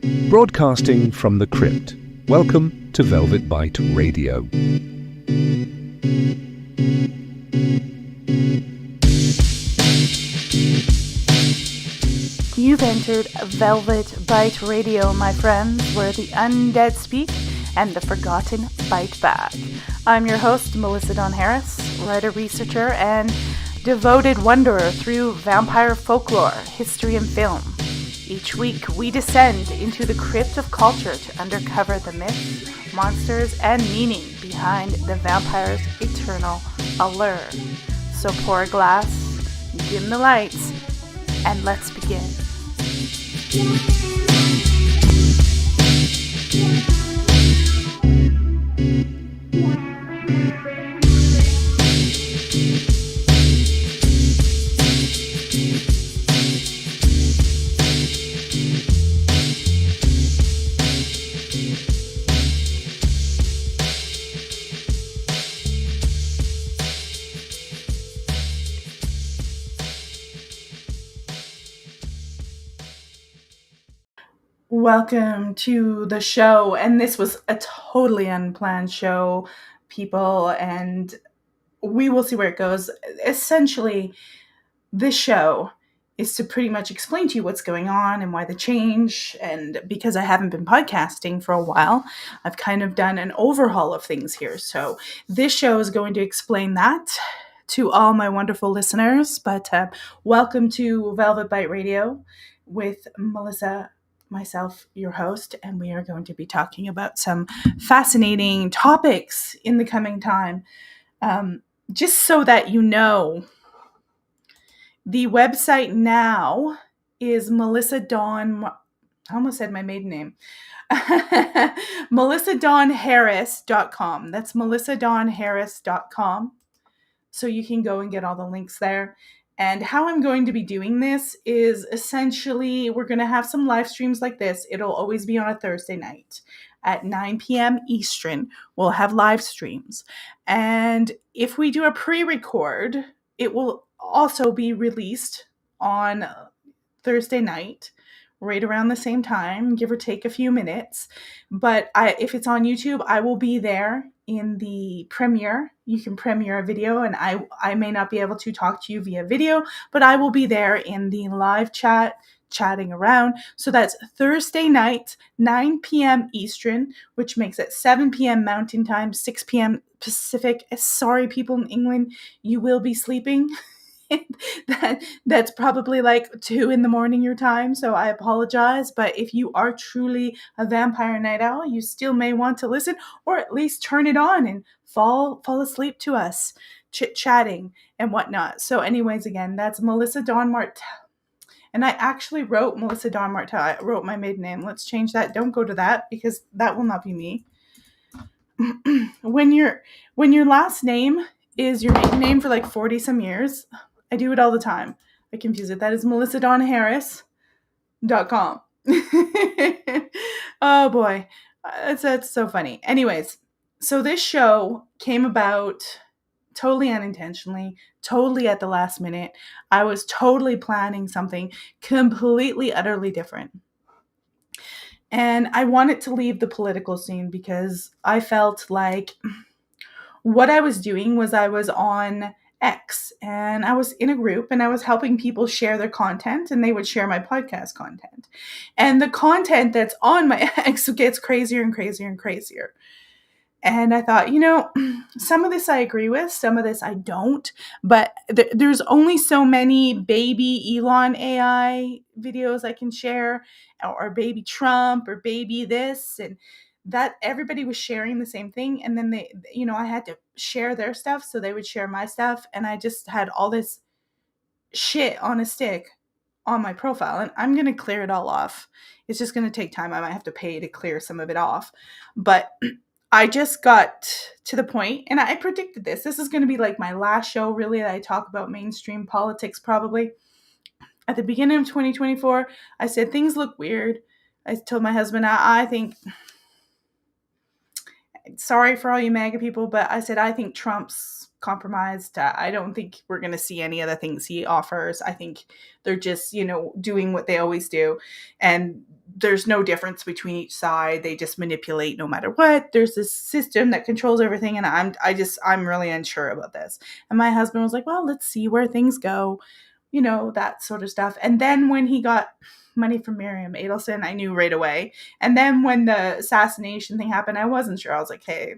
Broadcasting from the crypt. Welcome to Velvet Bite Radio. You've entered Velvet Bite Radio, my friends, where the undead speak and the forgotten bite back. I'm your host, Melissa Dawn Harris, writer, researcher, and devoted wanderer through vampire folklore, history, and film. Each week, we descend into the crypt of culture to uncover the myths, monsters, and meaning behind the vampire's eternal allure. So pour a glass, dim the lights, and let's begin. Welcome to the show, and this was a totally unplanned show, people, and we will see where it goes. Essentially, this show is to pretty much explain to you what's going on and why the change, and because I haven't been podcasting for a while, I've kind of done an overhaul of things here. So this show is going to explain that to all my wonderful listeners, but welcome to Velvet Bite Radio with Melissa, myself, your host, and we are going to be talking about some fascinating topics in the coming time. Just so that you know, the website now is Melissa Dawn, I almost said my maiden name, melissadawnharris.com. That's melissadawnharris.com. So you can go and get all the links there. And how I'm going to be doing this is essentially, we're going to have some live streams like this. It'll always be on a Thursday night at 9 p.m. Eastern. We'll have live streams. And if we do a pre-record, it will also be released on Thursday night, right around the same time, give or take a few minutes. But if it's on YouTube, I will be there in the premiere. You can premiere a video, and I may not be able to talk to you via video, but I will be there in the live chat, chatting around. So that's Thursday night, 9 p.m. Eastern, which makes it 7 p.m. Mountain Time, 6 p.m. Pacific. Sorry, people in England, you will be sleeping. That's probably like 2 a.m. your time, so I apologize. But if you are truly a vampire night owl, you still may want to listen, or at least turn it on and fall asleep to us chit-chatting and whatnot. So anyways, again, that's Melissa Dawn Martel. And I actually wrote Melissa Dawn Martel. I wrote my maiden name. Let's change that. Don't go to that, because that will not be me. When your last name is your maiden name for like 40 some years, I do it all the time. I confuse it. That is melissadawnharris.com. Oh boy. That's so funny. Anyways, so this show came about totally unintentionally, totally at the last minute. I was totally planning something completely, utterly different. And I wanted to leave the political scene because I felt like what I was doing was I was on X, and I was in a group, and I was helping people share their content, and they would share my podcast content. And the content that's on my X gets crazier and crazier and crazier. And I thought, some of this I agree with, some of this I don't, but there's only so many baby Elon AI videos I can share, or baby Trump, or baby this, and that everybody was sharing the same thing. And then they, I had to share their stuff, so they would share my stuff. And I just had all this shit on a stick on my profile, and I'm going to clear it all off. It's just going to take time. I might have to pay to clear some of it off, but I just got to the point, and I predicted this. This is going to be like my last show, really, that I talk about mainstream politics, probably. At the beginning of 2024, I said, things look weird. I told my husband, I think, sorry for all you MAGA people, but I said, I think Trump's compromised. I don't think we're going to see any of the things he offers. I think they're just, doing what they always do. And there's no difference between each side. They just manipulate no matter what. There's this system that controls everything. And I'm really unsure about this. And my husband was like, well, let's see where things go, that sort of stuff. And then when he got money from Miriam Adelson, I knew right away. And then when the assassination thing happened, I wasn't sure. I was like, hey,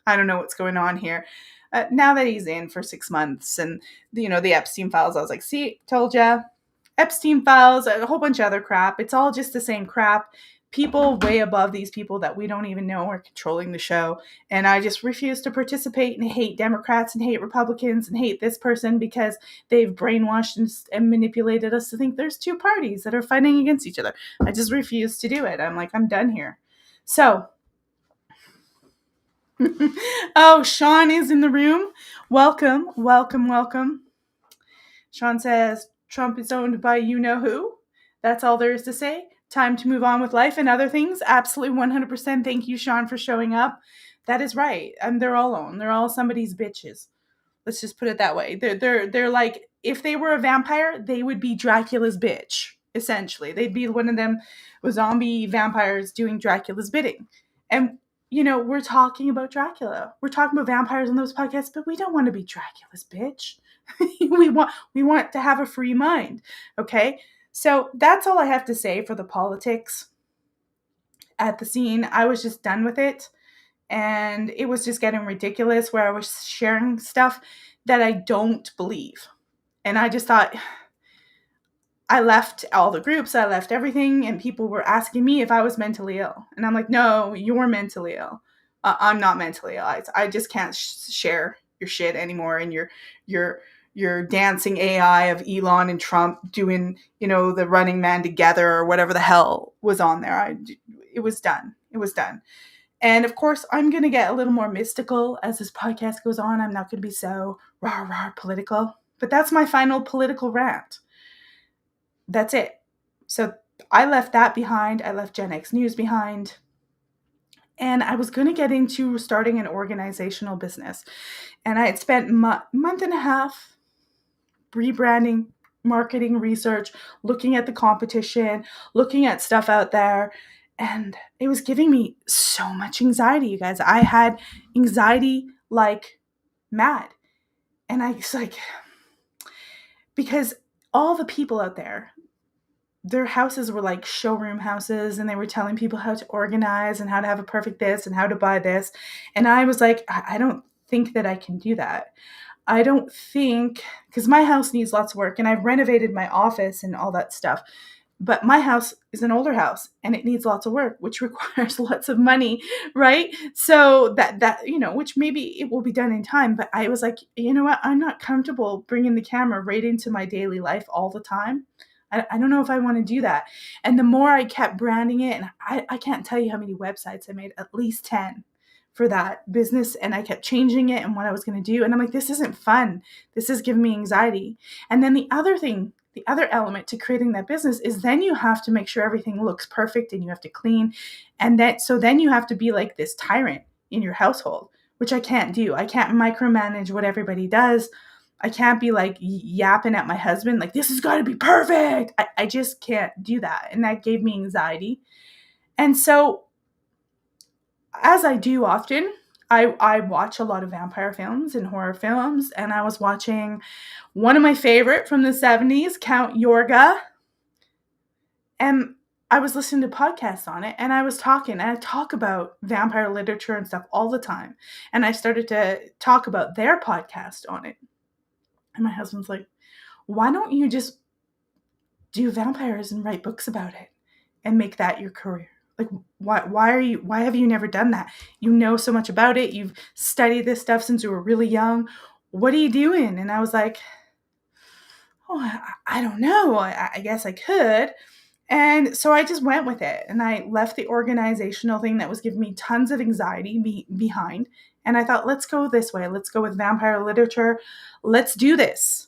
I don't know what's going on here. Now that he's in for 6 months and, the Epstein files, I was like, see, told ya. Epstein files, a whole bunch of other crap. It's all just the same crap. People way above these people that we don't even know are controlling the show. And I just refuse to participate and hate Democrats and hate Republicans and hate this person because they've brainwashed and manipulated us to think there's two parties that are fighting against each other. I just refuse to do it. I'm like, I'm done here. So, oh, Sean is in the room. Welcome, welcome, welcome. Sean says, Trump is owned by you-know-who. That's all there is to say. Time to move on with life and other things. Absolutely 100%. Thank you, Sean, for showing up. That is right. They're all owned. They're all somebody's bitches. Let's just put it that way. They're like, if they were a vampire, they would be Dracula's bitch, essentially. They'd be one of them zombie vampires doing Dracula's bidding. And we're talking about Dracula. We're talking about vampires on those podcasts, but we don't want to be Dracula's bitch. we want to have a free mind. Okay? So that's all I have to say for the politics at the scene. I was just done with it. And it was just getting ridiculous where I was sharing stuff that I don't believe. And I just thought, I left all the groups, I left everything, and people were asking me if I was mentally ill. And I'm like, no, you're mentally ill. I'm not mentally ill. I just can't share your shit anymore. And your dancing AI of Elon and Trump doing, the Running Man together or whatever the hell was on there. It was done. It was done. And of course, I'm going to get a little more mystical as this podcast goes on. I'm not going to be so rah political. But that's my final political rant. That's it. So I left that behind. I left Gen X News behind. And I was going to get into starting an organizational business. And I had spent a month and a half rebranding, marketing research, looking at the competition, looking at stuff out there. And it was giving me so much anxiety, you guys. I had anxiety like mad. And I was like, because all the people out there, their houses were like showroom houses, and they were telling people how to organize and how to have a perfect this and how to buy this. And I was like, I don't think that I can do that. I don't think, because my house needs lots of work, and I've renovated my office and all that stuff. But my house is an older house and it needs lots of work, which requires lots of money, right? So that which maybe it will be done in time. But I was like, you know what? I'm not comfortable bringing the camera right into my daily life all the time. I don't know if I want to do that. And the more I kept branding it, and I can't tell you how many websites I made, at least 10 for that business. And I kept changing it and what I was going to do. And I'm like, this isn't fun. This is giving me anxiety. And then the other element to creating that business is then you have to make sure everything looks perfect and you have to clean. And then you have to be like this tyrant in your household, which I can't do. I can't micromanage what everybody does. I can't be like yapping at my husband, like, this has got to be perfect. I just can't do that. And that gave me anxiety. And so, as I do often, I watch a lot of vampire films and horror films. And I was watching one of my favorite from the 70s, Count Yorga. And I was listening to podcasts on it, and I was talking, and I talk about vampire literature and stuff all the time. And I started to talk about their podcast on it. And my husband's like, why don't you just do vampires and write books about it and make that your career? Like, why have you never done that? You know so much about it. You've studied this stuff since you were really young. What are you doing? And I was like, oh, I don't know. I guess I could. And so I just went with it. And I left the organizational thing that was giving me tons of anxiety behind. And I thought, let's go this way. Let's go with vampire literature. Let's do this.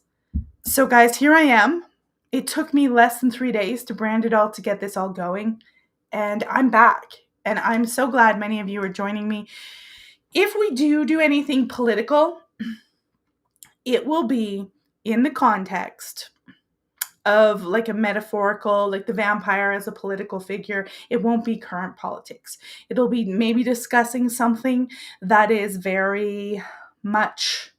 So guys, here I am. It took me less than 3 days to brand it all, to get this all going. And I'm back. And I'm so glad many of you are joining me. If we do anything political, it will be in the context of like a metaphorical, like the vampire as a political figure. It won't be current politics. It'll be maybe discussing something that is very much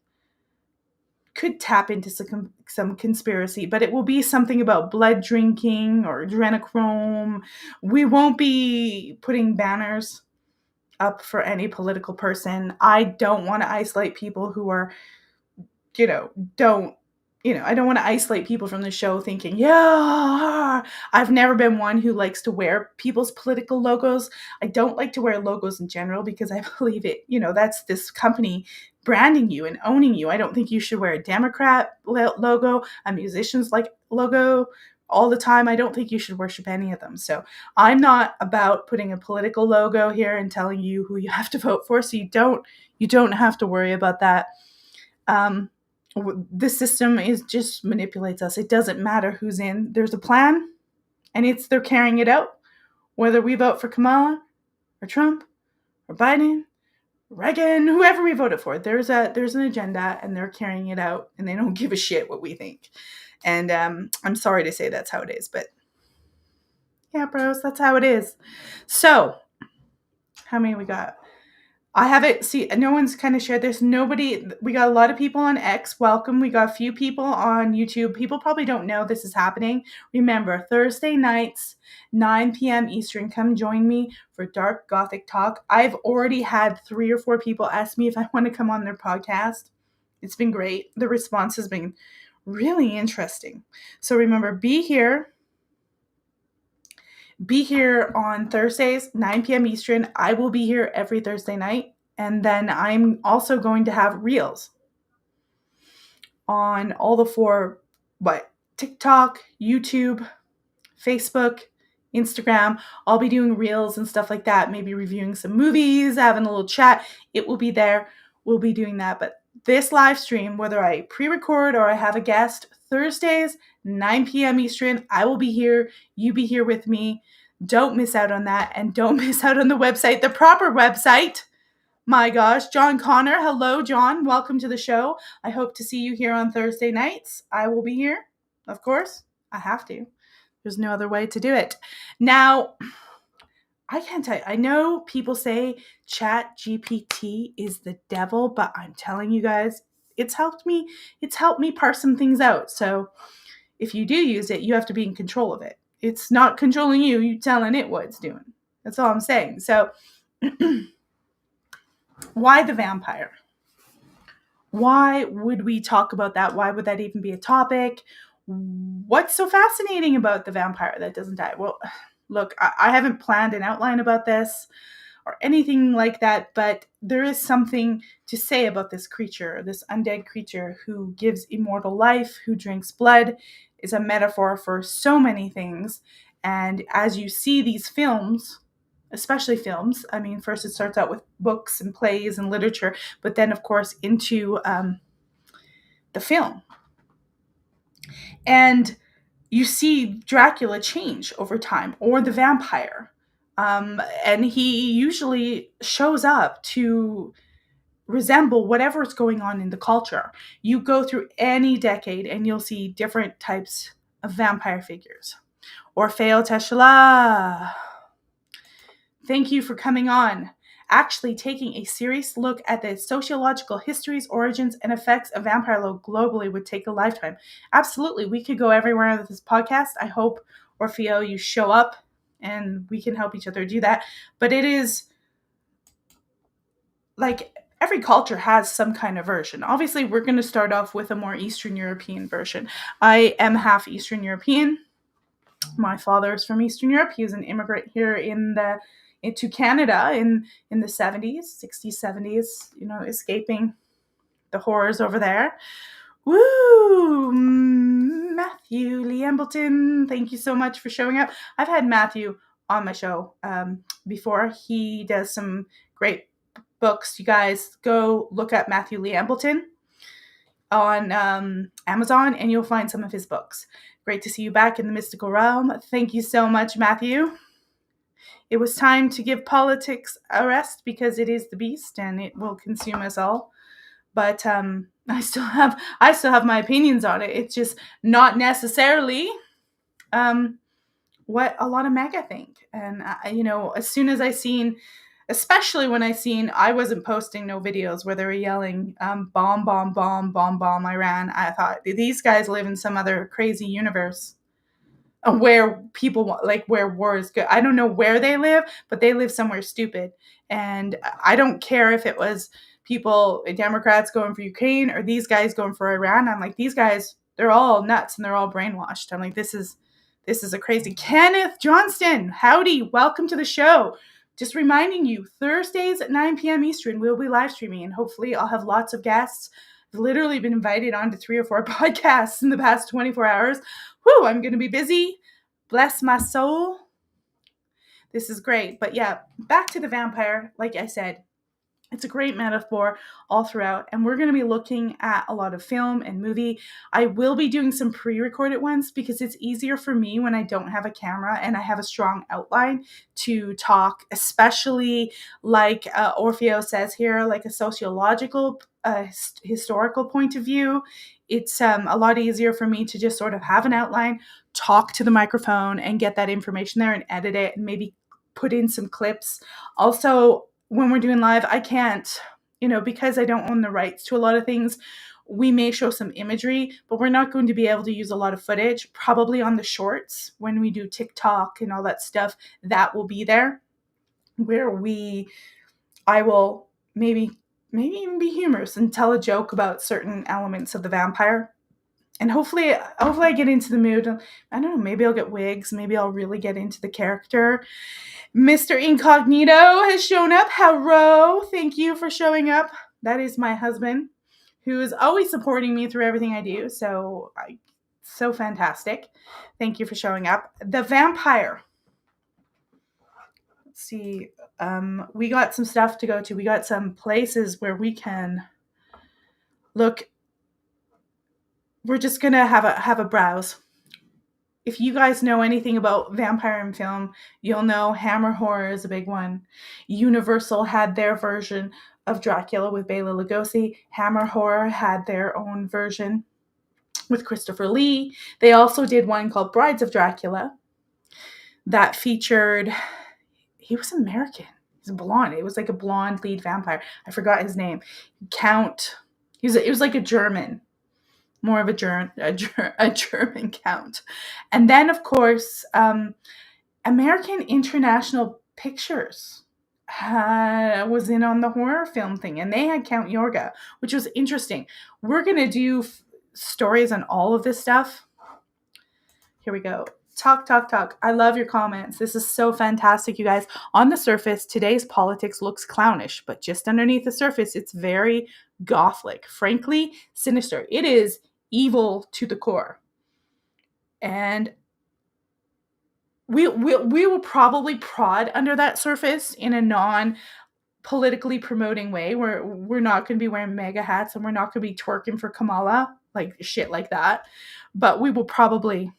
could tap into some conspiracy, but it will be something about blood drinking or adrenochrome. We won't be putting banners up for any political person. I don't want to isolate people who are, I don't want to isolate people from the show thinking, yeah, I've never been one who likes to wear people's political logos. I don't like to wear logos in general because I believe that's this company branding you and owning you. I don't think you should wear a Democrat logo, a musician's logo all the time. I don't think you should worship any of them. So I'm not about putting a political logo here and telling you who you have to vote for. So you don't have to worry about that. The system just manipulates us. It doesn't matter who's in. There's a plan, and they're carrying it out. Whether we vote for Kamala or Trump or Biden, Reagan, whoever we voted for, there's an agenda, and they're carrying it out, and they don't give a shit what we think. And I'm sorry to say that's how it is, but yeah, bros, that's how it is. So, how many we got? I haven't no one's kind of shared this. We got a lot of people on X. Welcome. We got a few people on YouTube. People probably don't know this is happening. Remember, Thursday nights, 9 p.m. Eastern. Come join me for Dark Gothic Talk. I've already had 3 or 4 people ask me if I want to come on their podcast. It's been great. The response has been really interesting. So remember, be here. Be here on Thursdays, 9 p.m. Eastern. I will be here every Thursday night. And then I'm also going to have reels on all the 4, TikTok, YouTube, Facebook, Instagram. I'll be doing reels and stuff like that. Maybe reviewing some movies, having a little chat. It will be there. We'll be doing that. But this live stream, whether I pre-record or I have a guest, Thursdays, 9 p.m. Eastern, I will be here. You be here with me. Don't miss out on that. And don't miss out on the website, the proper website. My gosh, John Connor. Hello, John. Welcome to the show. I hope to see you here on Thursday nights. I will be here. Of course, I have to. There's no other way to do it. Now, I can't tell you. I know people say Chat GPT is the devil, but I'm telling you guys, it's helped me. It's helped me parse some things out. So if you do use it, you have to be in control of it. It's not controlling you. You're telling it what it's doing. That's all I'm saying. So why the vampire? Why would we talk about that? Why would that even be a topic? What's so fascinating about the vampire that doesn't die? Well, look, I haven't planned an outline about this or anything like that, but there is something to say about this creature, this undead creature who gives immortal life, who drinks blood, is a metaphor for so many things. And as you see these films, especially films, I mean, first it starts out with books and plays and literature, but then, of course, into the film. And you see Dracula change over time, or the vampire. And he usually shows up to resemble whatever is going on in the culture. You go through any decade and you'll see different types of vampire figures. Orfeo Teshala, thank you for coming on. Actually taking a serious look at the sociological histories, origins, and effects of vampire lore globally would take a lifetime. Absolutely. We could go everywhere with this podcast. I hope, Orfeo, you show up and we can help each other do that. But it is like every culture has some kind of version. Obviously, we're going to start off with a more Eastern European version. I am half Eastern European. My father is from Eastern Europe. He was an immigrant here into Canada in the 70s, 60s, 70s, escaping the horrors over there. Woo! Matthew Lee Embleton, thank you so much for showing up. I've had Matthew on my show before. He does some great books. You guys go look up Matthew Lee Embleton on Amazon and you'll find some of his books. Great to see you back in the mystical realm. Thank you so much, Matthew. It was time to give politics a rest because it is the beast and it will consume us all. but I still have my opinions on it. It's just not necessarily what a lot of mega think. And as soon as I seen, especially when I wasn't posting no videos where they were yelling bomb, bomb, bomb, bomb, bomb Iran. I thought these guys live in some other crazy universe where people where war is good. I don't know where they live, but they live somewhere stupid. And I don't care if it was people, Democrats going for Ukraine or these guys going for Iran. I'm like, these guys, they're all nuts and they're all brainwashed. I'm like, this is a crazy. Kenneth Johnston, howdy, welcome to the show. Just reminding you, Thursdays at 9 p.m. Eastern, we'll be live streaming, and hopefully I'll have lots of guests. I've literally been invited on to 3 or 4 podcasts in the past 24 hours. Whew, I'm going to be busy. Bless my soul. This is great. But yeah, back to the vampire. Like I said, it's a great metaphor all throughout, and we're going to be looking at a lot of film and movie. I will be doing some pre-recorded ones because it's easier for me when I don't have a camera and I have a strong outline to talk, especially like Orfeo says here, like a sociological, historical point of view. It's a lot easier for me to just sort of have an outline, talk to the microphone, and get that information there and edit it and maybe put in some clips. Also, when we're doing live, I can't, because I don't own the rights to a lot of things, we may show some imagery, but we're not going to be able to use a lot of footage. Probably on the shorts, when we do TikTok and all that stuff, that will be there, where I will maybe even be humorous and tell a joke about certain elements of the vampire. And hopefully I get into the mood. I don't know, maybe I'll get wigs. Maybe I'll really get into the character. Mr. Incognito has shown up. Hello. Thank you for showing up. That is my husband, who is always supporting me through everything I do. So fantastic. Thank you for showing up. The vampire. Let's see. We got some stuff to go to. We got some places where we can look. We're just going to have a browse. If you guys know anything about vampire and film, you'll know Hammer Horror is a big one. Universal had their version of Dracula with Bela Lugosi. Hammer Horror had their own version with Christopher Lee. They also did one called Brides of Dracula that featured, he was American. He's blonde. It was like a blonde lead vampire. I forgot his name. Count. It was like a German. More of a German count. And then, of course, American International Pictures was in on the horror film thing, and they had Count Yorga, which was interesting. We're going to do stories on all of this stuff. Here we go. Talk. I love your comments. This is so fantastic, you guys. On the surface, today's politics looks clownish, but just underneath the surface, it's very gothic. Frankly, sinister. It is evil to the core. And we will probably prod under that surface in a non-politically promoting way, where we're not going to be wearing mega hats and we're not going to be twerking for Kamala, like shit like that. But we will probably...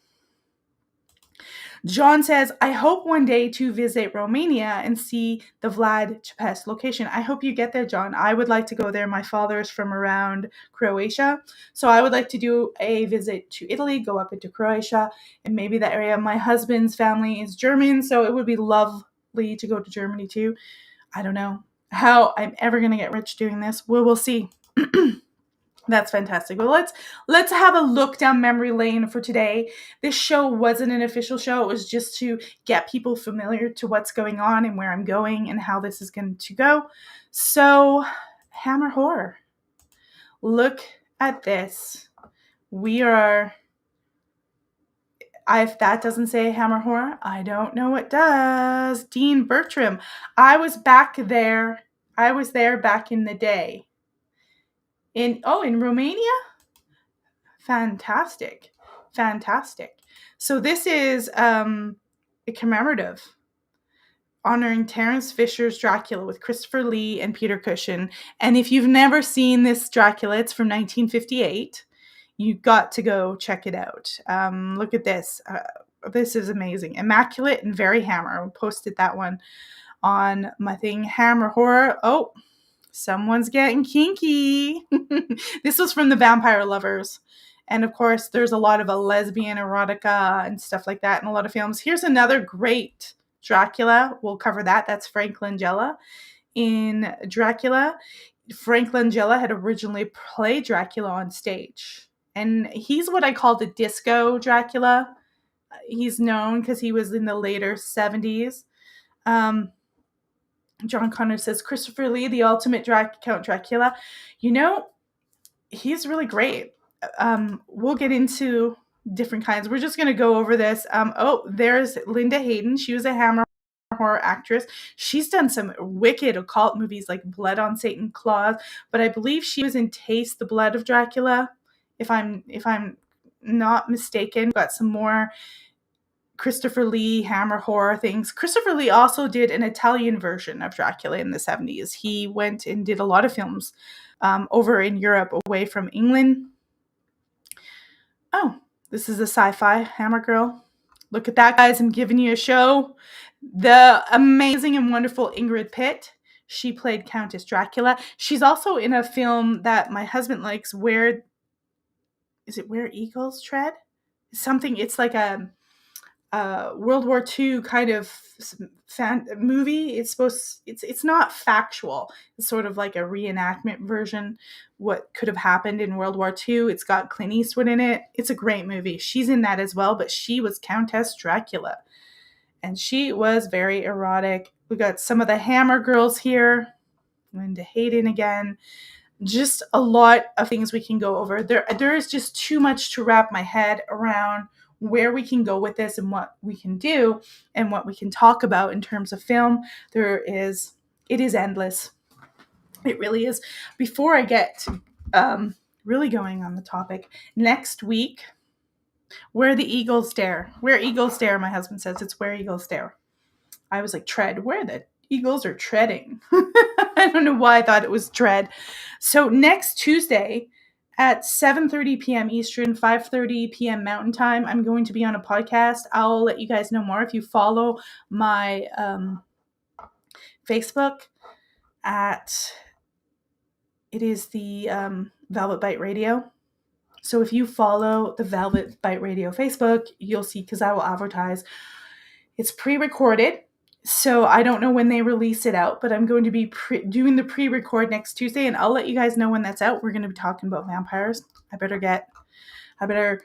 John says, I hope one day to visit Romania and see the Vlad Tepes location. I hope you get there, John. I would like to go there. My father's from around Croatia. So I would like to do a visit to Italy, go up into Croatia, and maybe that area. My husband's family is German, so it would be lovely to go to Germany too. I don't know how I'm ever going to get rich doing this. We'll see. That's fantastic. Well, let's have a look down memory lane for today. This show wasn't an official show. It was just to get people familiar to what's going on and where I'm going and how this is going to go. So, Hammer Horror. Look at this. If that doesn't say Hammer Horror, I don't know what does. Dean Bertram. I was there back in the day. In Romania? Fantastic. So this is a commemorative honoring Terence Fisher's Dracula with Christopher Lee and Peter Cushing. And if you've never seen this Dracula, it's from 1958. You've got to go check it out. Look at this. This is amazing. Immaculate and very Hammer. I posted that one on my thing. Hammer Horror. Oh, Someone's getting kinky. This was from the Vampire Lovers. And of course, there's a lot of a lesbian erotica and stuff like that in a lot of films. Here's another great Dracula. We'll cover that. That's Frank Langella. In Dracula, Frank Langella had originally played Dracula on stage. And he's what I call the disco Dracula. He's known because he was in the later 70s. John Connor says, Christopher Lee, the ultimate Count Dracula. You know, he's really great. We'll get into different kinds. We're just going to go over this. There's Linda Hayden. She was a Hammer horror actress. She's done some wicked occult movies like Blood on Satan's Claws, but I believe she was in Taste the Blood of Dracula. If I'm not mistaken, got some more Christopher Lee Hammer horror things. Christopher Lee also did an Italian version of Dracula in the 70s. He went and did a lot of films over in Europe, away from England. Oh, this is a sci-fi Hammer girl. Look at that, guys. I'm giving you a show. The amazing and wonderful Ingrid Pitt. She played Countess Dracula. She's also in a film that my husband likes, Where Eagles Tread? It's like a World War II kind of movie. It's not factual. It's sort of like a reenactment version, what could have happened in World War II. It's got Clint Eastwood in it. It's a great movie. She's in that as well, but she was Countess Dracula. And she was very erotic. We got some of the Hammer girls here. Linda Hayden again. Just a lot of things we can go over. There is just too much to wrap my head around where we can go with this and what we can do and what we can talk about in terms of film. It is endless. It really is. Before I get really going on the topic, next week, Where the Eagles Dare. Where Eagles Dare, my husband says. It's Where Eagles Dare. I was like, tread. Where the eagles are treading. I don't know why I thought it was tread. So next Tuesday at 7:30 p.m. Eastern, 5:30 p.m. Mountain Time, I'm going to be on a podcast. I'll let you guys know more if you follow my Facebook it is the Velvet Bite Radio. So if you follow the Velvet Bite Radio Facebook, you'll see, because I will advertise. It's pre-recorded, so I don't know when they release it out, but I'm going to be doing the pre-record next Tuesday, and I'll let you guys know when that's out. We're going to be talking about vampires. I better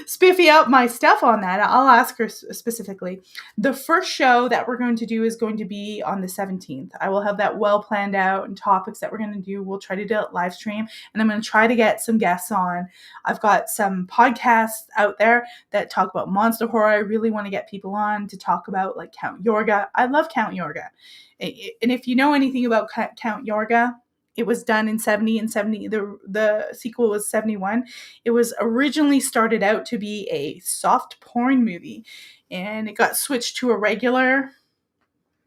spiffy out my stuff on that. I'll ask her specifically. The first show that we're going to do is going to be on the 17th. I will have that well planned out and topics that we're going to do. We'll try to do it live stream, and I'm going to try to get some guests on. I've got some podcasts out there that talk about monster horror. I really want to get people on to talk about like Count Yorga. I love Count Yorga. And if you know anything about Count Yorga, it was done in 70 and 70. The sequel was 71. It was originally started out to be a soft porn movie, and it got switched to a regular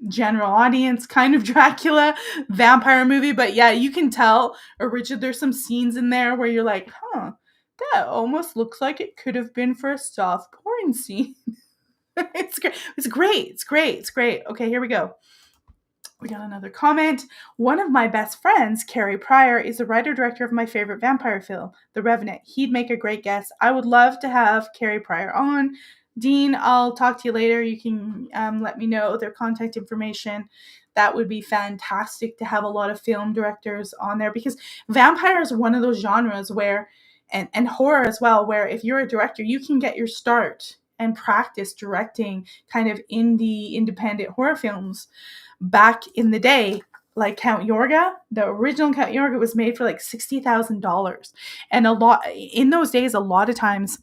general audience kind of Dracula vampire movie. But yeah, you can tell originally there's some scenes in there where you're like, that almost looks like it could have been for a soft porn scene. It's great. It's great. Okay, here we go. We got another comment. One of my best friends, Carrie Pryor, is the writer-director of my favorite vampire film, The Revenant. He'd make a great guest. I would love to have Carrie Pryor on. Dean, I'll talk to you later. You can let me know their contact information. That would be fantastic to have a lot of film directors on there, because vampire is one of those genres where, and horror as well, where if you're a director, you can get your start and practice directing kind of indie, independent horror films. Back in the day, like Count Yorga, the original Count Yorga was made for like $60,000. And in those days, a lot of times,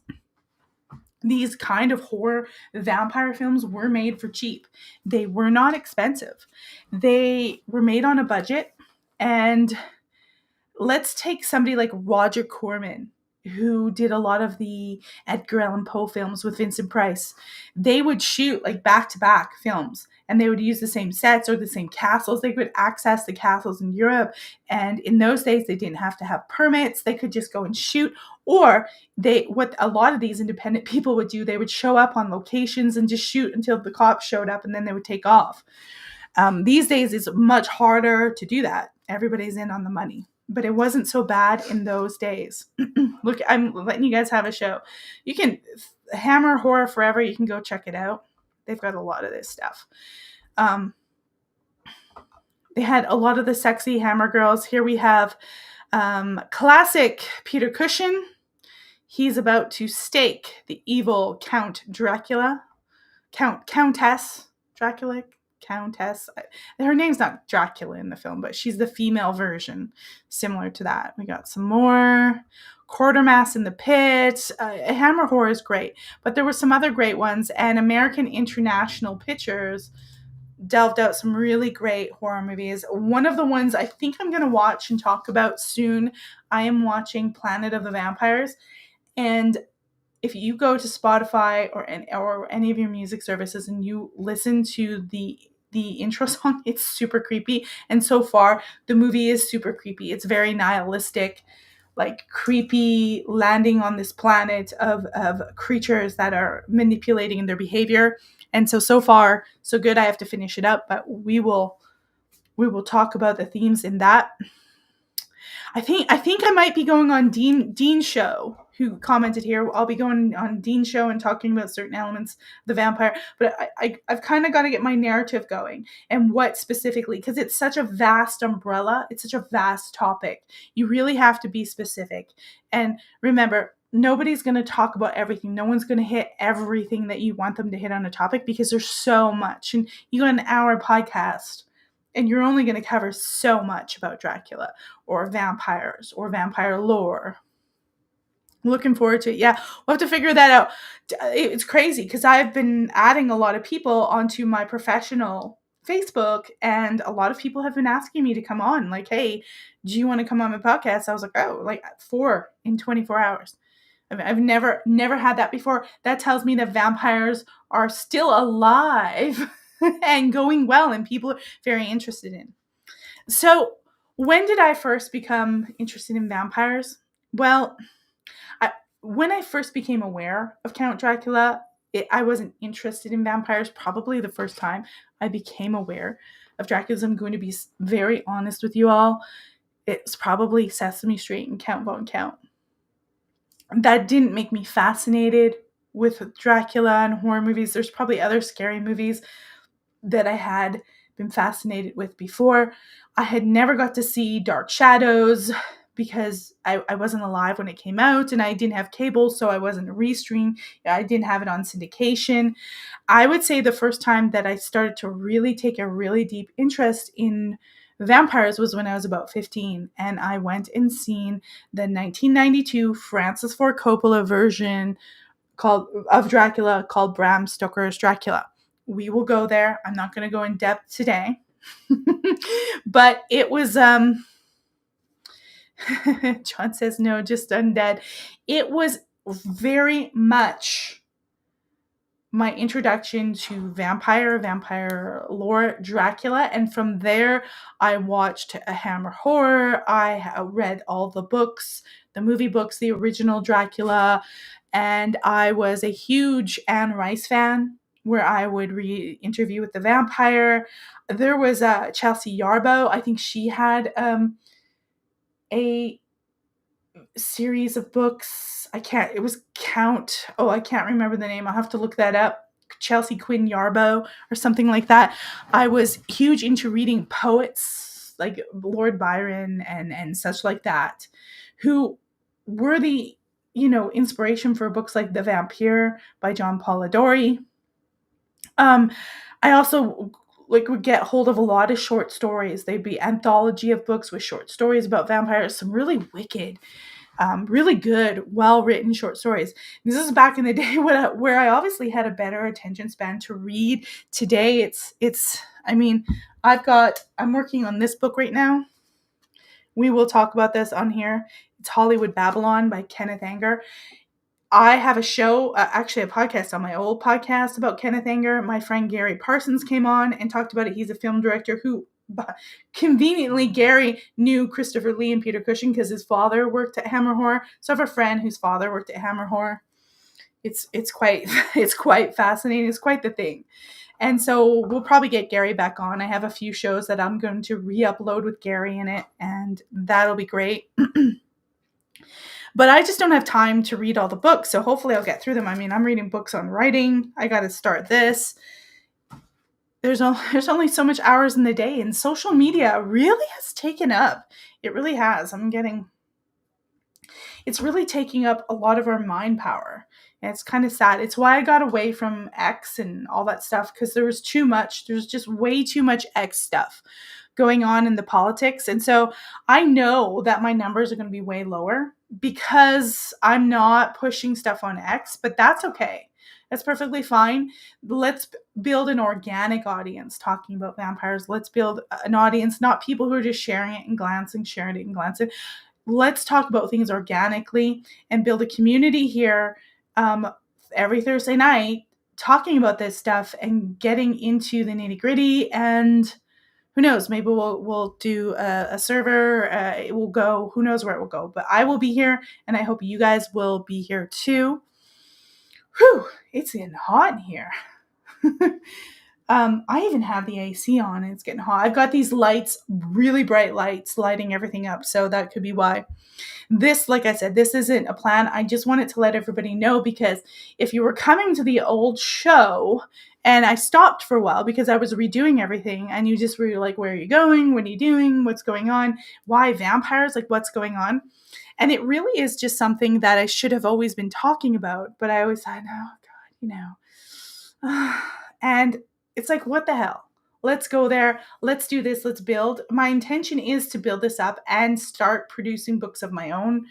these kind of horror vampire films were made for cheap. They were not expensive. They were made on a budget. And let's take somebody like Roger Corman, who did a lot of the Edgar Allan Poe films with Vincent Price. They would shoot like back-to-back films, and they would use the same sets or the same castles. They could access the castles in Europe. And in those days, they didn't have to have permits. They could just go and shoot. Or what a lot of these independent people would do, they would show up on locations and just shoot until the cops showed up, and then they would take off. These days, it's much harder to do that. Everybody's in on the money. But it wasn't so bad in those days. Look, I'm letting you guys have a show. You can Hammer Horror Forever. You can go check it out. They've got a lot of this stuff. They had a lot of the sexy Hammer girls. Here we have classic Peter Cushing. He's about to stake the evil Countess Dracula. Countess. Her name's not Dracula in the film, but she's the female version, similar to that. We got some more. Quartermass in the Pit. Hammer Horror is great, but there were some other great ones, and American International Pictures delved out some really great horror movies. One of the ones I think I'm going to watch and talk about soon, I am watching Planet of the Vampires, and if you go to Spotify or any of your music services and you listen to the intro song, it's super creepy. And so far, the movie is super creepy. It's very nihilistic, like creepy landing on this planet of creatures that are manipulating in their behavior. And so far, so good. I have to finish it up, but we will talk about the themes in that. I think I might be going on Dean's show, who commented here. I'll be going on Dean's show and talking about certain elements of the vampire. But I've kind of got to get my narrative going, and what specifically, because it's such a vast umbrella. It's such a vast topic. You really have to be specific. And remember, nobody's going to talk about everything. No one's going to hit everything that you want them to hit on a topic, because there's so much. And you got an hour podcast, and you're only going to cover so much about Dracula or vampires or vampire lore. Looking forward to it. Yeah, we'll have to figure that out. It's crazy because I've been adding a lot of people onto my professional Facebook, and a lot of people have been asking me to come on. Like, hey, do you want to come on my podcast? I was like, oh, like 4 in 24 hours. I've never had that before. That tells me that vampires are still alive and going well, and people are very interested in. So when did I first become interested in vampires? Well, when I first became aware of Count Dracula, I wasn't interested in vampires. Probably the first time I became aware of Dracula, I'm going to be very honest with you all, it's probably Sesame Street and Count Von Count. That didn't make me fascinated with Dracula and horror movies. There's probably other scary movies that I had been fascinated with before. I had never got to see Dark Shadows because I wasn't alive when it came out, and I didn't have cable, so I wasn't restreamed. I didn't have it on syndication. I would say the first time that I started to really take a really deep interest in vampires was when I was about 15, and I went and seen the 1992 Francis Ford Coppola version of Dracula called Bram Stoker's Dracula. We will go there. I'm not going to go in depth today, but it was, John says no, just undead. It was very much my introduction to vampire lore, Dracula. And from there, I watched a Hammer Horror. I read all the books, the movie books, the original Dracula. And I was a huge Anne Rice fan, where I would read Interview with the Vampire. There was Chelsea Yarbough. I think she had a series of books. I can't remember the name. I'll have to look that up. Chelsea Quinn Yarbough or something like that. I was huge into reading poets like Lord Byron and such like that, who were the, inspiration for books like The Vampire by John Polidori. I also would get hold of a lot of short stories. They'd be anthology of books with short stories about vampires, some really wicked, really good, well-written short stories. This is back in the day where I obviously had a better attention span to read. Today, I'm working on this book right now. We will talk about this on here. It's Hollywood Babylon by Kenneth Anger. I have a show, actually a podcast on my old podcast about Kenneth Anger. My friend Gary Parsons came on and talked about it. He's a film director who, conveniently, Gary knew Christopher Lee and Peter Cushing because his father worked at Hammer Horror. So I have a friend whose father worked at Hammer Horror. It's quite fascinating. It's quite the thing. And so we'll probably get Gary back on. I have a few shows that I'm going to re-upload with Gary in it, and that'll be great. But I just don't have time to read all the books, so hopefully I'll get through them. I mean, I'm reading books on writing. I got to start this. There's only so much hours in the day, and social media really has taken up. It really has. It's really taking up a lot of our mind power. And it's kind of sad. It's why I got away from X and all that stuff, because there was too much. There's just way too much X stuff going on in the politics. And so I know that my numbers are going to be way lower because I'm not pushing stuff on X, but that's okay. That's perfectly fine. Let's build an organic audience talking about vampires. Let's build an audience, not people who are just sharing it and glancing, sharing it and glancing. Let's talk about things organically and build a community here every Thursday night talking about this stuff and getting into the nitty gritty. And who knows, maybe we'll do a server. It will go, who knows where it will go, but I will be here, and I hope you guys will be here too. Whew, it's getting hot in here. I even have the AC on and it's getting hot. I've got these lights, really bright lights, lighting everything up. So that could be why. This, like I said, this isn't a plan. I just wanted to let everybody know, because if you were coming to the old show and I stopped for a while because I was redoing everything, and you just were like, where are you going? What are you doing? What's going on? Why vampires? Like, what's going on? And it really is just something that I should have always been talking about, but I always thought, oh God, and it's like, what the hell? Let's go there. Let's do this. Let's build. My intention is to build this up and start producing books of my own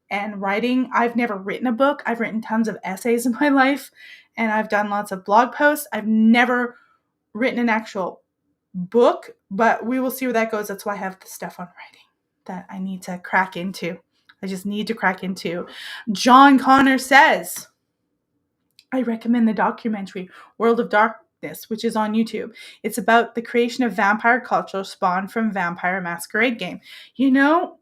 and writing. I've never written a book. I've written tons of essays in my life, and I've done lots of blog posts. I've never written an actual book, but we will see where that goes. That's why I have the stuff on writing that I need to crack into. I just need to crack into. John Connor says, I recommend the documentary World of Darkness, which is on YouTube. It's about the creation of vampire culture spawned from Vampire Masquerade game. You know,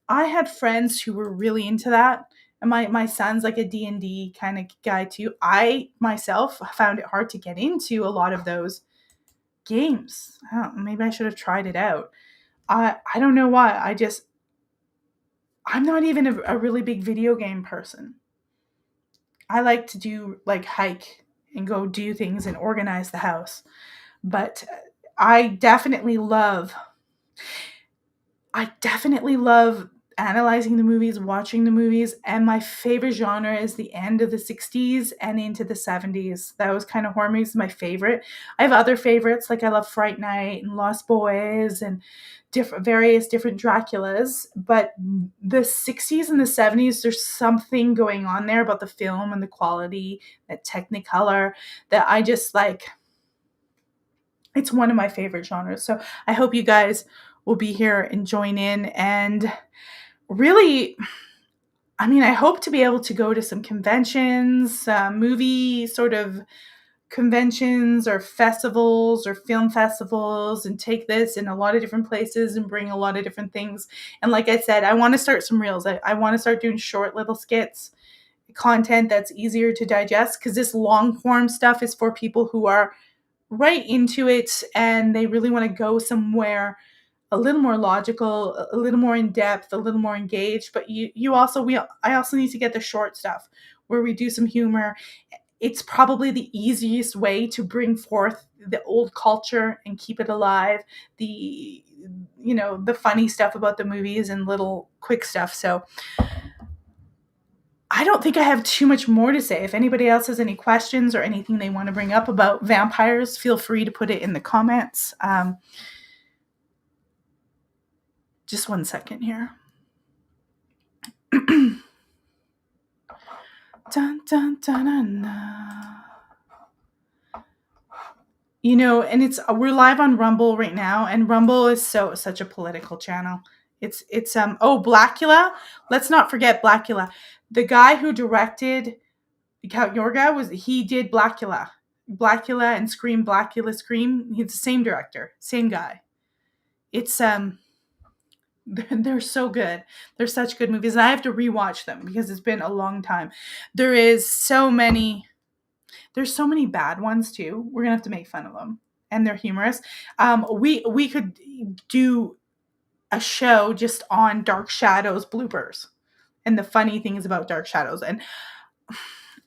I had friends who were really into that. And my son's like a D&D kind of guy too. I myself found it hard to get into a lot of those games. Maybe I should have tried it out. I don't know why. I'm not even a really big video game person. I like to do like hike and go do things and organize the house. But I definitely love analyzing the movies, watching the movies, and my favorite genre is the end of the 60s and into the 70s. That was kind of horror movies, my favorite. I have other favorites, like I love Fright Night and Lost Boys and various different Draculas, but the 60s and the 70s, there's something going on there about the film and the quality, that Technicolor, that I just like. It's one of my favorite genres. So I hope you guys will be here and join in. And really, I mean, I hope to be able to go to some conventions, movie sort of conventions or festivals or film festivals, and take this in a lot of different places and bring a lot of different things. And like I said, I want to start some reels. I want to start doing short little skits, content that's easier to digest, because this long form stuff is for people who are right into it and they really want to go somewhere a little more logical, a little more in depth, a little more engaged. But I also need to get the short stuff where we do some humor. It's probably the easiest way to bring forth the old culture and keep it alive. The funny stuff about the movies and little quick stuff. So I don't think I have too much more to say. If anybody else has any questions or anything they want to bring up about vampires, feel free to put it in the comments. Just 1 second here. Dun, dun, dun, dun, dun. And we're live on Rumble right now, and Rumble is such a political channel. It's Blackula. Let's not forget Blackula. The guy who directed Count Yorga he did Blackula and Scream, Blackula Scream. He's the same director, same guy. It's they're so good. They're such good movies, and I have to rewatch them because it's been a long time. There is so many There's so many bad ones too. We're gonna have to make fun of them, and they're humorous. We could do a show just on Dark Shadows bloopers and the funny things about Dark Shadows. And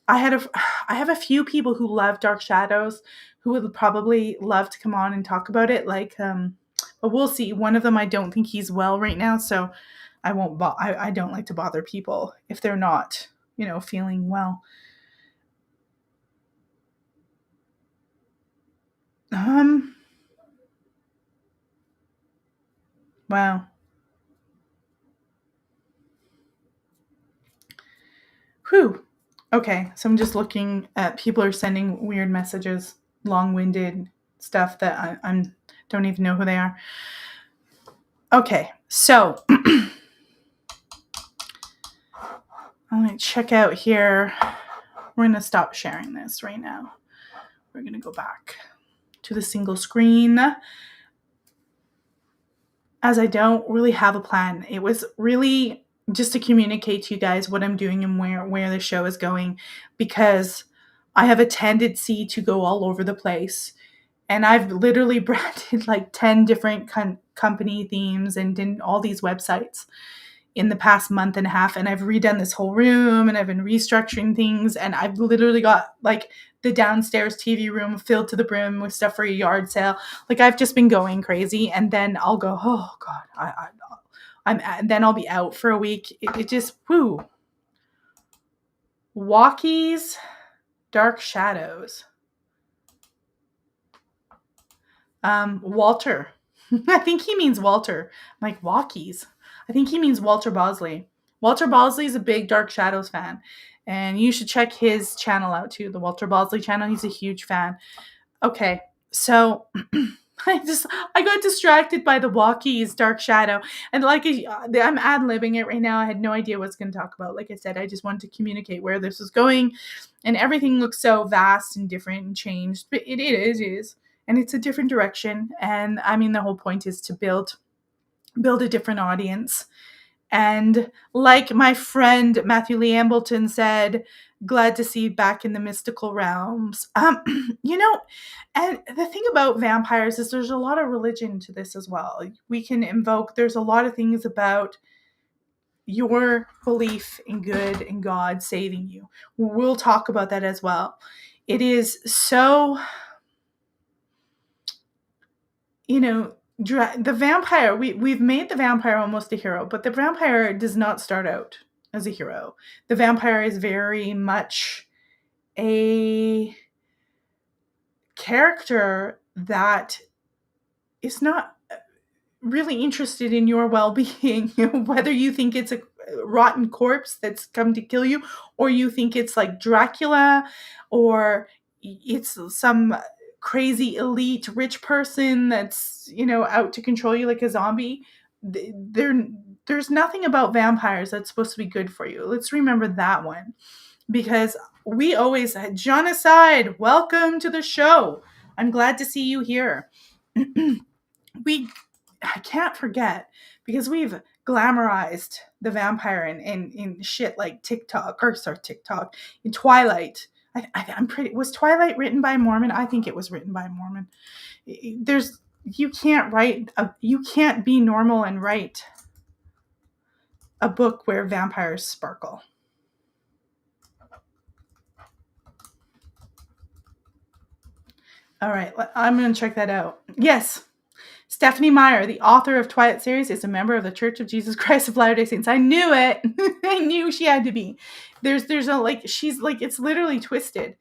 I have a few people who love Dark Shadows who would probably love to come on and talk about it. But we'll see. One of them, I don't think he's well right now, so I won't. I don't like to bother people if they're not, feeling well. Wow. Whew. Okay, so I'm just looking at people are sending weird messages, long-winded stuff that I'm don't even know who they are. Okay, so I'm gonna check out here. We're gonna stop sharing this right now. We're gonna go back to the single screen. As I don't really have a plan. It was really just to communicate to you guys what I'm doing and where the show is going, because I have a tendency to go all over the place. And I've literally branded like 10 different company themes and did all these websites in the past month and a half. And I've redone this whole room and I've been restructuring things. And I've literally got like the downstairs TV room filled to the brim with stuff for a yard sale. Like I've just been going crazy. And then I'll go, oh God, then I'll be out for a week. It just, whoo. Walkies, Dark Shadows. Walter. I think he means Walter. I'm like, walkies. I think he means Walter Bosley. Walter Bosley is a big Dark Shadows fan. And you should check his channel out too, the Walter Bosley channel. He's a huge fan. Okay, so I got distracted by the walkies, Dark Shadow. And I'm ad-libbing it right now. I had no idea what I was going to talk about. Like I said, I just wanted to communicate where this was going. And everything looks so vast and different and changed. But it is. And it's a different direction. And I mean, the whole point is to build a different audience. And like my friend Matthew Lee Ambleton said, glad to see you back in the mystical realms. And the thing about vampires is there's a lot of religion to this as well. We can invoke, there's a lot of things about your belief in good and God saving you. We'll talk about that as well. It is so, the vampire, we've made the vampire almost a hero, but the vampire does not start out as a hero. The vampire is very much a character that is not really interested in your well-being, whether you think it's a rotten corpse that's come to kill you, or you think it's like Dracula, or it's some crazy elite rich person that's out to control you like a zombie. There's nothing about vampires that's supposed to be good for you. Let's remember that one, because we always had genocide. Welcome to the show. I'm glad to see you here. I can't forget, because we've glamorized the vampire in shit like TikTok, in Twilight. Was Twilight written by a Mormon? I think it was written by a Mormon. You can't be normal and write a book where vampires sparkle. All right, I'm going to check that out. Yes. Stephanie Meyer, the author of Twilight series, is a member of the Church of Jesus Christ of Latter-day Saints. I knew it. I knew she had to be. It's literally twisted.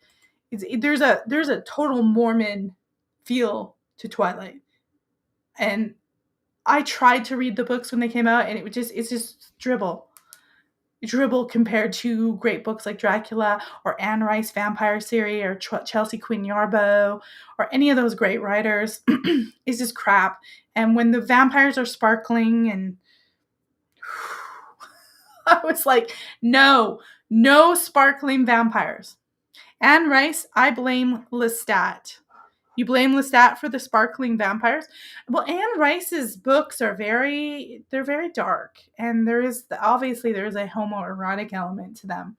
There's a total Mormon feel to Twilight. And I tried to read the books when they came out, and it's just dribble compared to great books like Dracula or Anne Rice Vampire series or Chelsea Quinn Yarbough or any of those great writers. It's just crap. And when the vampires are sparkling, and I was like, no sparkling vampires. Anne Rice, I blame Lestat. You blame Lestat for the sparkling vampires? Well, Anne Rice's books are very dark, and obviously there is a homoerotic element to them.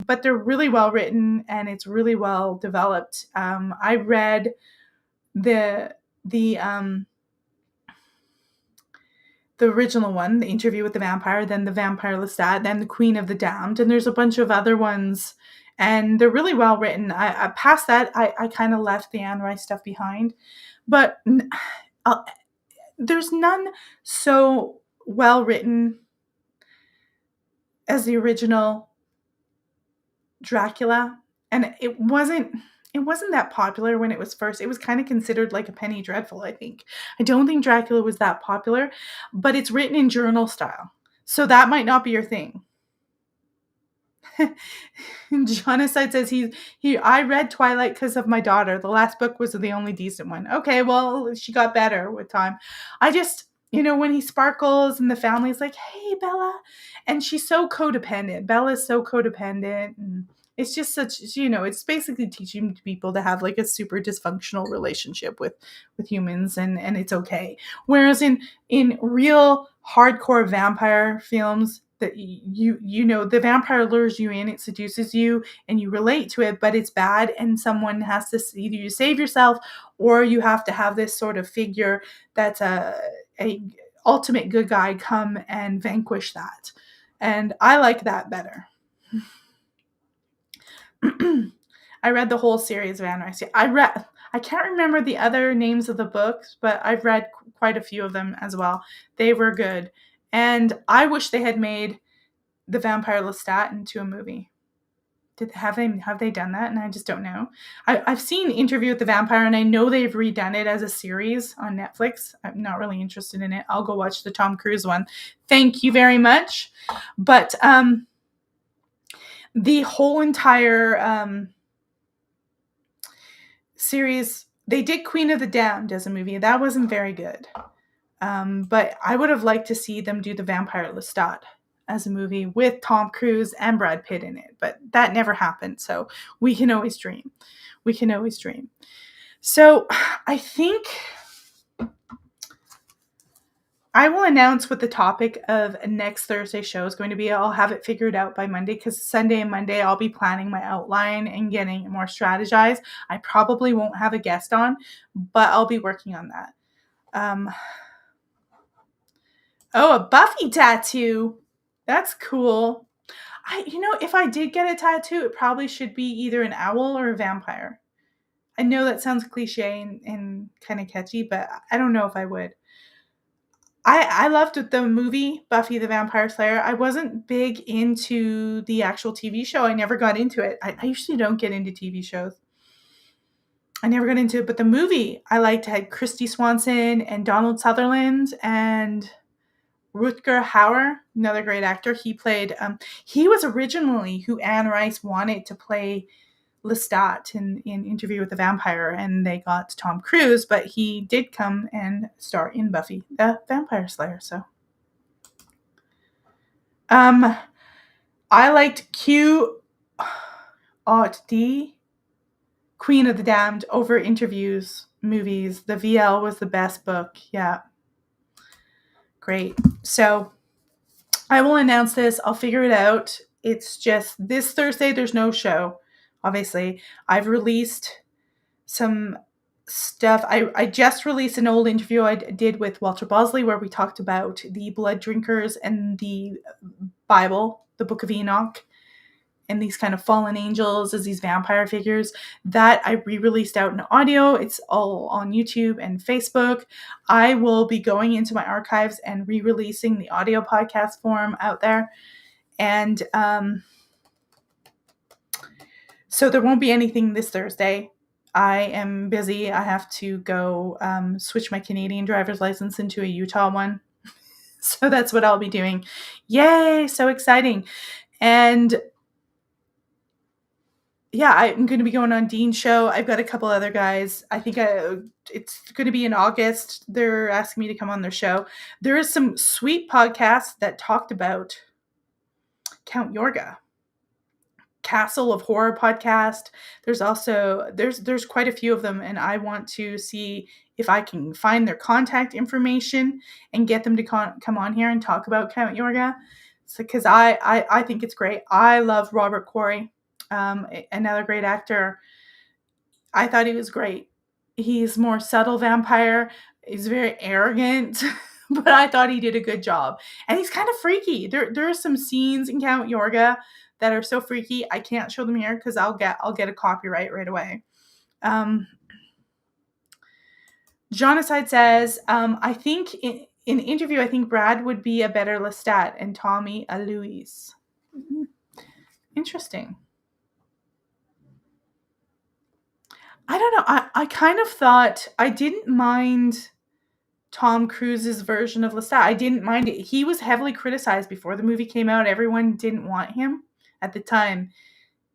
But they're really well written, and it's really well developed. I read the original one, The Interview with the Vampire, then The Vampire Lestat, then The Queen of the Damned, and there's a bunch of other ones, and they're really well written. I past that, I kind of left the Anne Rice stuff behind, but there's none so well written as the original Dracula, and it wasn't that popular when it was first. It was kind of considered like a penny dreadful, I think. I don't think Dracula was that popular, but it's written in journal style, so that might not be your thing. Jonaside says I read Twilight because of my daughter. The last book was the only decent one. Okay, well, she got better with time. I just, when he sparkles and the family's like, hey, Bella, and she's so codependent. Bella's so codependent, and it's just such, it's basically teaching people to have like a super dysfunctional relationship with humans, and it's okay. Whereas in real hardcore vampire films, that the vampire lures you in, it seduces you, and you relate to it, but it's bad, and someone has to either you save yourself, or you have to have this sort of figure that's a ultimate good guy come and vanquish that. And I like that better. I read the whole series of Anne Rice. I can't remember the other names of the books, but I've read quite a few of them as well. They were good. And I wish they had made The Vampire Lestat into a movie. Have they done that? And I just don't know. I've seen Interview with the Vampire, and I know they've redone it as a series on Netflix. I'm not really interested in it. I'll go watch the Tom Cruise one. Thank you very much. But the whole entire series, they did Queen of the Damned as a movie. That wasn't very good. But I would have liked to see them do The Vampire Lestat as a movie with Tom Cruise and Brad Pitt in it. But that never happened. So we can always dream. So I think I will announce what the topic of next Thursday's show is going to be. I'll have it figured out by Monday, because Sunday and Monday I'll be planning my outline and getting more strategized. I probably won't have a guest on, but I'll be working on that. A Buffy tattoo. That's cool. If I did get a tattoo, it probably should be either an owl or a vampire. I know that sounds cliche and kind of catchy, but I don't know if I would. I loved the movie Buffy the Vampire Slayer. I wasn't big into the actual TV show. I never got into it. I usually don't get into TV shows. I never got into it, but the movie I liked had Christy Swanson and Donald Sutherland and Rutger Hauer, another great actor. He played, he was originally who Anne Rice wanted to play Lestat in Interview with the Vampire, and they got Tom Cruise, but he did come and star in Buffy the Vampire Slayer. So I liked Q-D, Queen of the Damned, over Interviews movies. The VL was the best book. Yeah, great. So I will announce this. I'll figure it out. It's just this Thursday there's no show. Obviously, I've released some stuff. I just released an old interview I did with Walter Bosley, where we talked about the blood drinkers and the Bible, the Book of Enoch, and these kind of fallen angels as these vampire figures. That I re-released out in audio. It's all on YouTube and Facebook. I will be going into my archives and re-releasing the audio podcast form out there. And so there won't be anything this Thursday. I am busy. I have to go switch my Canadian driver's license into a Utah one. So that's what I'll be doing. Yay, so exciting. And yeah, I'm going to be going on Dean's show. I've got a couple other guys. I think it's going to be in August. They're asking me to come on their show. There is some sweet podcasts that talked about Count Yorga. Castle of Horror podcast. There's also there's quite a few of them, and I want to see if I can find their contact information and get them to come on here and talk about Count Yorga. Because I think it's great. I love Robert Quarry, another great actor. I thought he was great. He's more subtle vampire. He's very arrogant, but I thought he did a good job. And he's kind of freaky. There are some scenes in Count Yorga that are so freaky. I can't show them here because I'll get a copyright right away. Jonacide says, I think in an interview, I think Brad would be a better Lestat and Tommy a Louise. Interesting. I don't know. I kind of thought I didn't mind Tom Cruise's version of Lestat. I didn't mind it. He was heavily criticized before the movie came out. Everyone didn't want him at the time.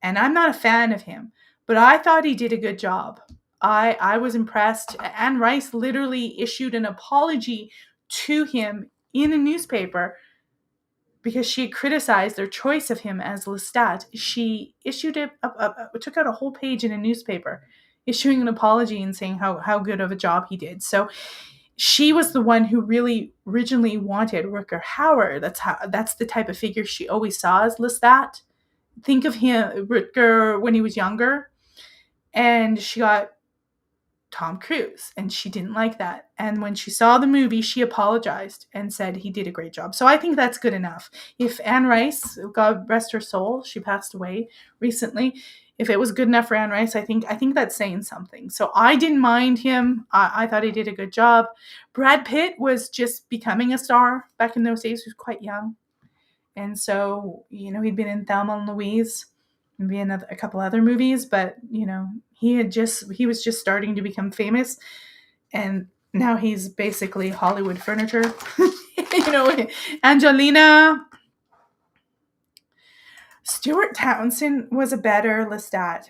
And I'm not a fan of him. But I thought he did a good job. I was impressed. Anne Rice literally issued an apology to him in a newspaper because she had criticized their choice of him as Lestat. She issued took out a whole page in a newspaper, issuing an apology and saying how good of a job he did. So she was the one who really originally wanted Rutger Hauer. That's the type of figure she always saw as Lestat. Think of him, Rutger, when he was younger, and she got Tom Cruise, and she didn't like that. And when she saw the movie, she apologized and said he did a great job. So I think that's good enough. If Anne Rice, God rest her soul, she passed away recently, if it was good enough for Anne Rice, I think that's saying something. So I didn't mind him. I thought he did a good job. Brad Pitt was just becoming a star back in those days. He was quite young. And so, he'd been in Thelma and Louise, maybe in a couple other movies, but, he was just starting to become famous. And now he's basically Hollywood furniture. Angelina. Stuart Townsend was a better Lestat.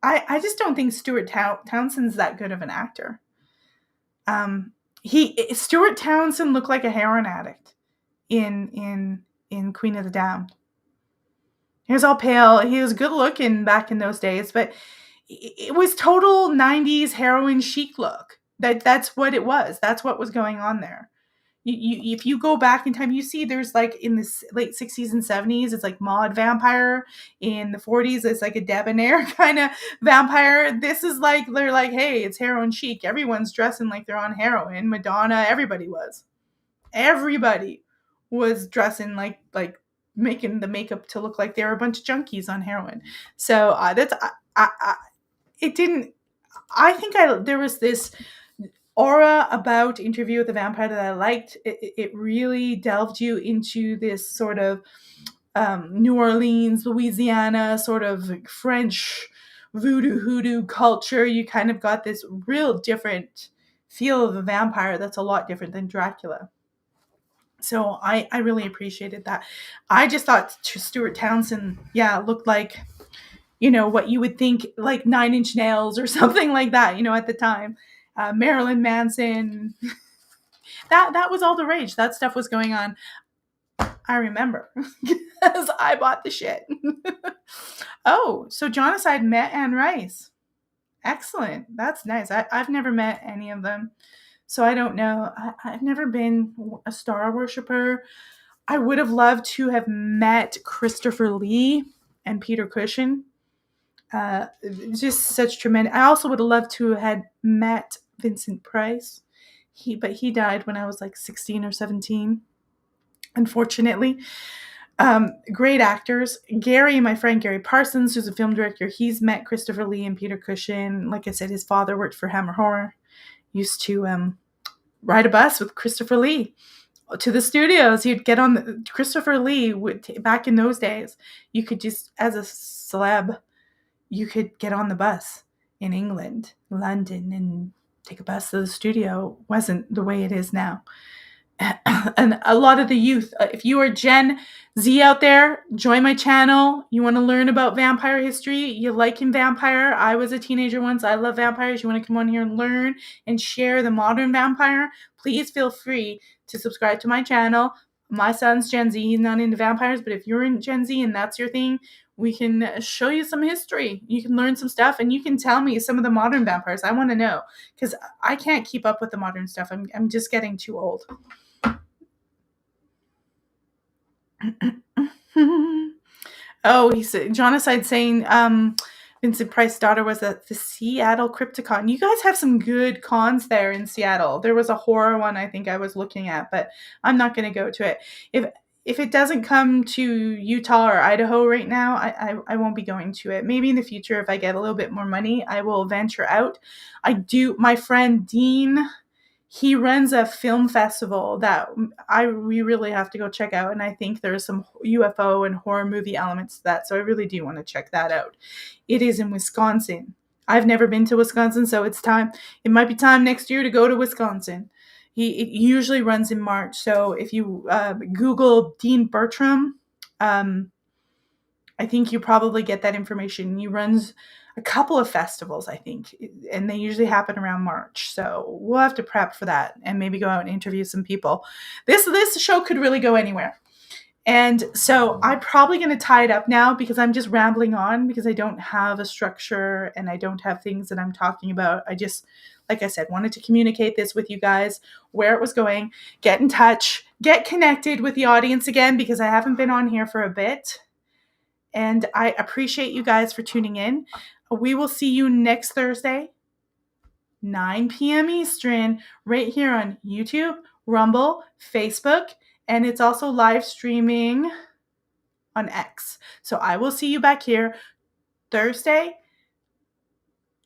I just don't think Stuart Townsend's that good of an actor. Stuart Townsend looked like a heroin addict in Queen of the Damned. He was all pale. He was good looking back in those days, but it was total 90s heroin chic look. That's what it was. That's what was going on there. If you go back in time, you see there's like in the late 60s and 70s, it's like Maud vampire. In the 40s, it's like a debonair kind of vampire. This is like, they're like, hey, it's heroin chic. Everyone's dressing like they're on heroin. Madonna, everybody was. Everybody was dressing like making the makeup to look like they were a bunch of junkies on heroin. So there was this aura about Interview with the Vampire that I liked. It really delved you into this sort of New Orleans, Louisiana, sort of French voodoo hoodoo culture. You kind of got this real different feel of a vampire that's a lot different than Dracula. So I really appreciated that. I just thought Stuart Townsend, looked like, what you would think like 9 Inch Nails or something like that, at the time. Marilyn Manson. That was all the rage. That stuff was going on. I remember because I bought the shit. Oh, so Jonacide met Anne Rice. Excellent. That's nice. I've never met any of them, so I don't know. I've never been a star worshiper. I would have loved to have met Christopher Lee and Peter Cushing. Just such tremendous. I also would have loved to have had met Vincent Price. But he died when I was like 16 or 17, unfortunately. Great actors. My friend Gary Parsons, who's a film director, he's met Christopher Lee and Peter Cushing. Like I said, his father worked for Hammer Horror. Used to ride a bus with Christopher Lee to the studios. He'd get on Christopher Lee back in those days. You could just, as a celeb, you could get on the bus in England, London, and take a bus to the studio. Wasn't the way it is now. And a lot of the youth, if you are Gen Z out there, join my channel. You want to learn about vampire history. You like vampire. I was a teenager once. I love vampires. You want to come on here and learn and share the modern vampire? Please feel free to subscribe to my channel. My son's Gen Z. He's not into vampires, but if you're in Gen Z and that's your thing, We can show you some history. You can learn some stuff, and you can tell me some of the modern vampires. I want to know, because I can't keep up with the modern stuff. I'm just getting too old. Oh, he said Jonacide saying Vincent Price's daughter was at the Seattle Crypticon. You guys have some good cons there in Seattle. There was a horror one I think I was looking at, but I'm not going to go to it. If it doesn't come to Utah or Idaho right now, I won't be going to it. Maybe in the future, if I get a little bit more money, I will venture out. My friend Dean, he runs a film festival that we really have to go check out. And I think there's some UFO and horror movie elements to that. So I really do want to check that out. It is in Wisconsin. I've never been to Wisconsin, so it's time. It might be time next year to go to Wisconsin. It usually runs in March. So if you Google Dean Bertram, I think you probably get that information. He runs a couple of festivals, I think, and they usually happen around March. So we'll have to prep for that and maybe go out and interview some people. This show could really go anywhere. And so I'm probably going to tie it up now because I'm just rambling on because I don't have a structure and I don't have things that I'm talking about. I just, like I said, wanted to communicate this with you guys, where it was going, get in touch, get connected with the audience again because I haven't been on here for a bit. And I appreciate you guys for tuning in. We will see you next Thursday, 9 p.m. Eastern, right here on YouTube, Rumble, Facebook, and it's also live streaming on X. So I will see you back here Thursday,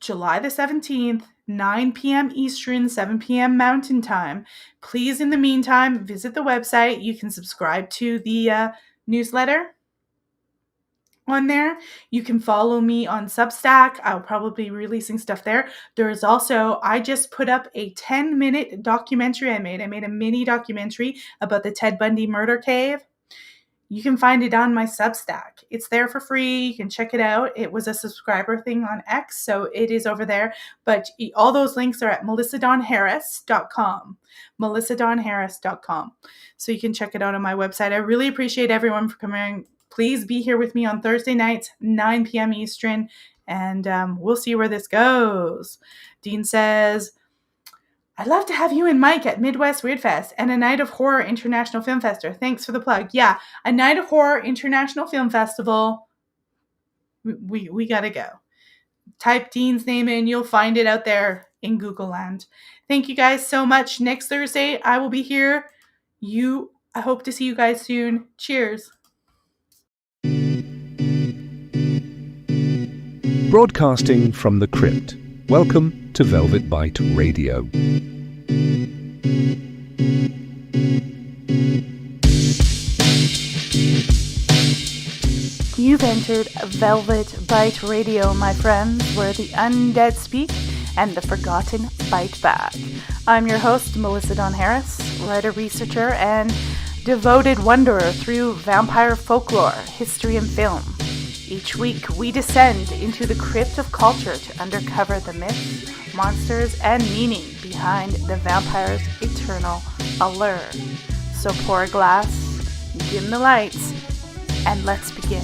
July the 17th, 9 p.m. Eastern, 7 p.m. Mountain Time. Please, in the meantime, visit the website. You can subscribe to the newsletter on there. You can follow me on Substack. I'll probably be releasing stuff there. There is also, I just put up a 10-minute documentary I made. I made a mini documentary about the Ted Bundy murder cave. You can find it on my Substack. It's there for free. You can check it out. It was a subscriber thing on X, so it is over there. But all those links are at melissadonharris.com. melissadonharris.com. So you can check it out on my website. I really appreciate everyone for coming. Please be here with me on Thursday nights, 9 p.m. Eastern, and we'll see where this goes. Dean says, I'd love to have you and Mike at Midwest Weird Fest and a Night of Horror International Film Festival. Thanks for the plug. Yeah, a Night of Horror International Film Festival. We got to go. Type Dean's name in. You'll find it out there in Google land. Thank you guys so much. Next Thursday, I will be here. I hope to see you guys soon. Cheers. Broadcasting from the crypt. Welcome to Velvet Bite Radio. You've entered Velvet Bite Radio, my friends, where the undead speak and the forgotten bite back. I'm your host, Melissa Dawn Harris, writer, researcher, and devoted wanderer through vampire folklore, history, and film. Each week, we descend into the crypt of culture to uncover the myths, monsters, and meaning behind the vampire's eternal allure. So pour a glass, dim the lights, and let's begin.